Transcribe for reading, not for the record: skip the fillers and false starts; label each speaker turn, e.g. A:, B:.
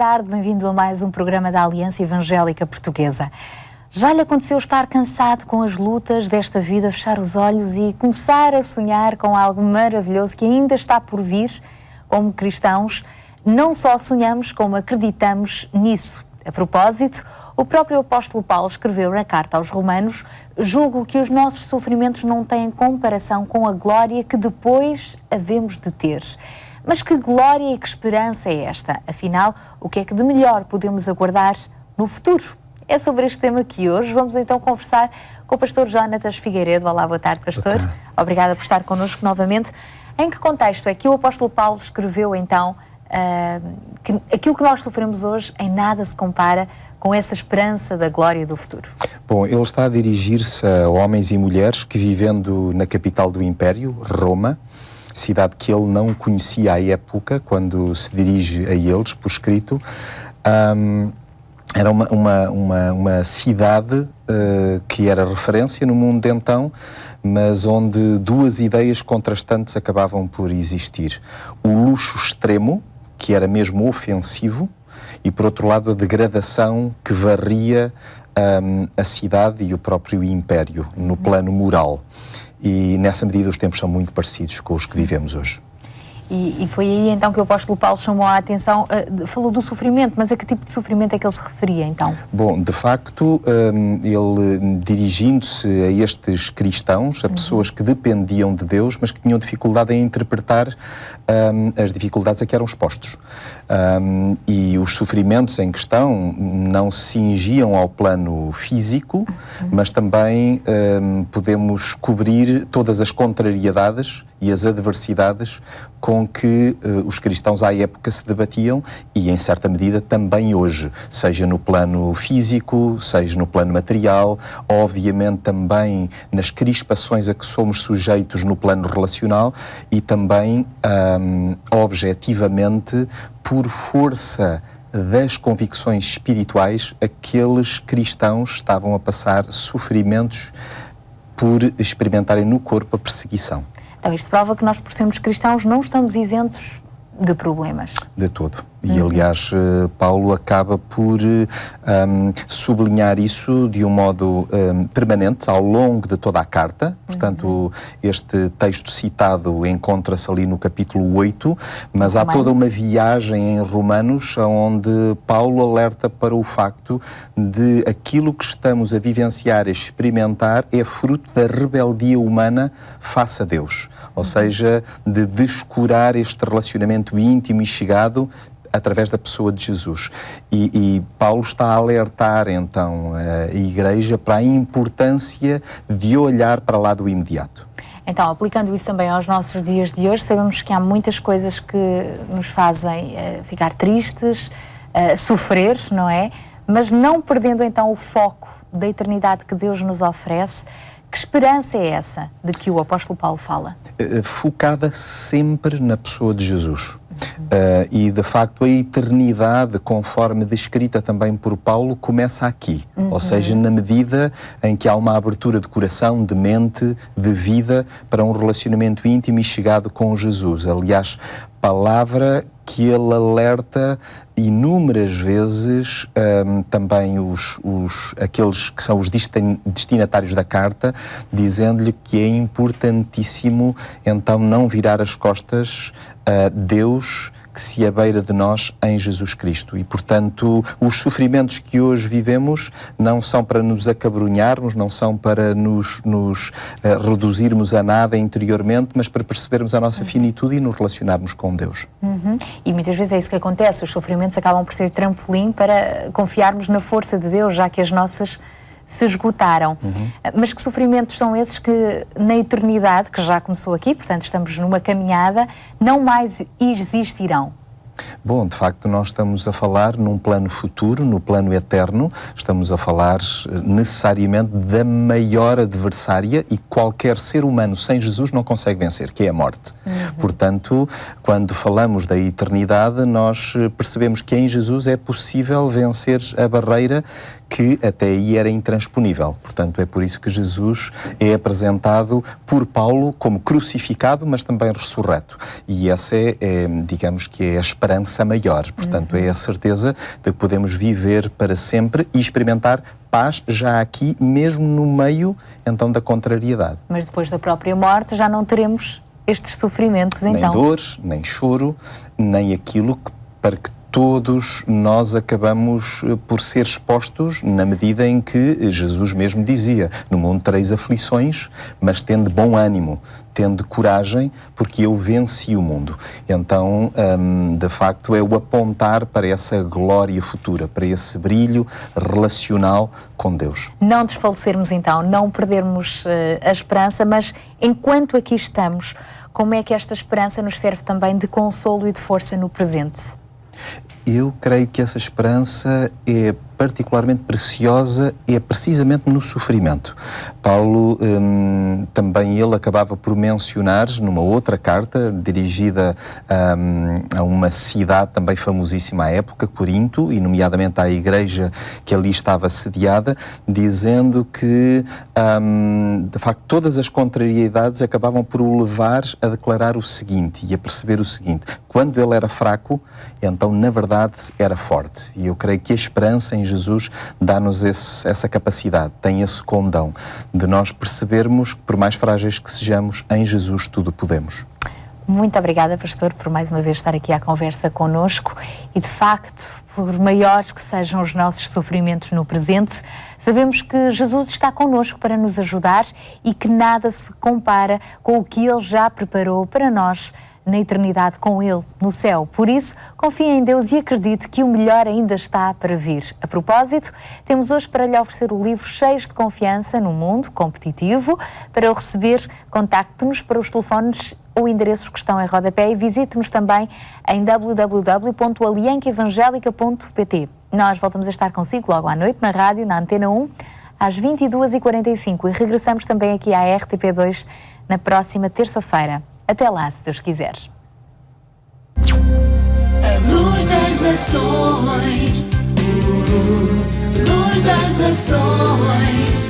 A: tarde, bem-vindo a mais um programa da Aliança Evangélica Portuguesa. Já lhe aconteceu estar cansado com as lutas desta vida, fechar os olhos e começar a sonhar com algo maravilhoso que ainda está por vir? Como cristãos, não só sonhamos, como acreditamos nisso. A propósito, o próprio apóstolo Paulo escreveu na carta aos Romanos: julgo que os nossos sofrimentos não têm comparação com a glória que depois havemos de ter. Mas que glória e que esperança é esta? Afinal, o que é que de melhor podemos aguardar no futuro? É sobre este tema que hoje vamos então conversar com o pastor Jonatas Figueiredo. Olá, boa tarde, pastor. Obrigada por estar connosco novamente. Em que contexto é que o apóstolo Paulo escreveu então que aquilo que nós sofremos hoje em nada se compara com essa esperança da glória do futuro?
B: Bom, ele está a dirigir-se a homens e mulheres que, vivendo na capital do Império, Roma, cidade que ele não conhecia à época, quando se dirige a eles, por escrito, era uma cidade que era referência no mundo de então, mas onde duas ideias contrastantes acabavam por existir. O luxo extremo, que era mesmo ofensivo, e por outro lado a degradação que varria a cidade e o próprio império no plano moral. E nessa medida os tempos são muito parecidos com os que vivemos hoje.
A: E foi aí então que o apóstolo Paulo chamou a atenção, falou do sofrimento, mas a que tipo de sofrimento é que ele se referia então?
B: Bom, de facto, ele dirigindo-se a estes cristãos, a pessoas que dependiam de Deus, mas que tinham dificuldade em interpretar as dificuldades a que eram expostos. E os sofrimentos em questão não se cingiam ao plano físico, mas também podemos cobrir todas as contrariedades e as adversidades com que os cristãos à época se debatiam e, em certa medida, também hoje, seja no plano físico, seja no plano material, obviamente também nas crispações a que somos sujeitos no plano relacional e também, objetivamente, por força das convicções espirituais, aqueles cristãos estavam a passar sofrimentos por experimentarem no corpo a perseguição.
A: Então isto prova que nós, por sermos cristãos, não estamos isentos de problemas.
B: De todo. E aliás, Paulo acaba por sublinhar isso de um modo permanente ao longo de toda a carta. Portanto, este texto citado encontra-se ali no capítulo 8, mas há toda uma viagem em Romanos onde Paulo alerta para o facto de aquilo que estamos a vivenciar, a experimentar, é fruto da rebeldia humana face a Deus. Ou seja, de descurar este relacionamento íntimo e chegado através da pessoa de Jesus. E Paulo está a alertar, então, a Igreja para a importância de olhar para lá do imediato.
A: Então, aplicando isso também aos nossos dias de hoje, sabemos que há muitas coisas que nos fazem ficar tristes, sofrer, não é? Mas não perdendo, então, o foco da eternidade que Deus nos oferece. Que esperança é essa de que o apóstolo Paulo fala?
B: Focada sempre na pessoa de Jesus. E, de facto, a eternidade, conforme descrita também por Paulo, começa aqui. Ou seja, na medida em que há uma abertura de coração, de mente, de vida, para um relacionamento íntimo e chegado com Jesus. Aliás, palavra que ele alerta inúmeras vezes também aqueles que são os destinatários da carta, dizendo-lhe que é importantíssimo então não virar as costas a Deus que se abeira de nós em Jesus Cristo. E, portanto, os sofrimentos que hoje vivemos não são para nos acabrunharmos, não são para nos reduzirmos a nada interiormente, mas para percebermos a nossa finitude e nos relacionarmos com Deus.
A: E muitas vezes é isso que acontece, os sofrimentos acabam por ser trampolim para confiarmos na força de Deus, já que as nossas se esgotaram. Mas que sofrimentos são esses que na eternidade, que já começou aqui, portanto estamos numa caminhada, não mais existirão?
B: Bom, de facto nós estamos a falar num plano futuro, no plano eterno, estamos a falar necessariamente da maior adversária e qualquer ser humano sem Jesus não consegue vencer, que é a morte. Portanto, quando falamos da eternidade, nós percebemos que em Jesus é possível vencer a barreira que até aí era intransponível. Portanto, é por isso que Jesus é apresentado por Paulo como crucificado, mas também ressurreto. E essa digamos que é a esperança maior. Portanto, é a certeza de que podemos viver para sempre e experimentar paz já aqui, mesmo no meio, então, da contrariedade.
A: Mas depois da própria morte já não teremos estes sofrimentos, então.
B: Nem dor, nem choro, nem aquilo para que todos nós acabamos por ser expostos, na medida em que Jesus mesmo dizia: no mundo tereis aflições, mas tende bom ânimo, tende coragem, porque eu venci o mundo. Então, de facto, é o apontar para essa glória futura, para esse brilho relacional com Deus.
A: Não desfalecermos então, não perdermos a esperança, mas enquanto aqui estamos, como é que esta esperança nos serve também de consolo e de força no presente?
B: Eu creio que essa esperança é particularmente preciosa, é precisamente no sofrimento. Paulo, também ele acabava por mencionar numa outra carta, dirigida a uma cidade também famosíssima à época, Corinto, e nomeadamente à igreja que ali estava sediada, dizendo que, de facto, todas as contrariedades acabavam por o levar a declarar o seguinte e a perceber o seguinte: quando ele era fraco, então, na verdade, era forte. E eu creio que a esperança em Jesus dá-nos essa capacidade, tem esse condão de nós percebermos que, por mais frágeis que sejamos, em Jesus tudo podemos.
A: Muito obrigada, pastor, por mais uma vez estar aqui à conversa connosco e, de facto, por maiores que sejam os nossos sofrimentos no presente, sabemos que Jesus está connosco para nos ajudar e que nada se compara com o que Ele já preparou para nós na eternidade com Ele, no céu. Por isso, confie em Deus e acredite que o melhor ainda está para vir. A propósito, temos hoje para lhe oferecer o livro Cheios de Confiança no Mundo Competitivo. Para o receber, contacte-nos para os telefones ou endereços que estão em rodapé e visite-nos também em www.aliancaevangelica.pt. Nós voltamos a estar consigo logo à noite na rádio, na Antena 1, às 22h45 e regressamos também aqui à RTP2 na próxima terça-feira. Até lá, se Deus quiser.
C: A luz das nações, luz das nações.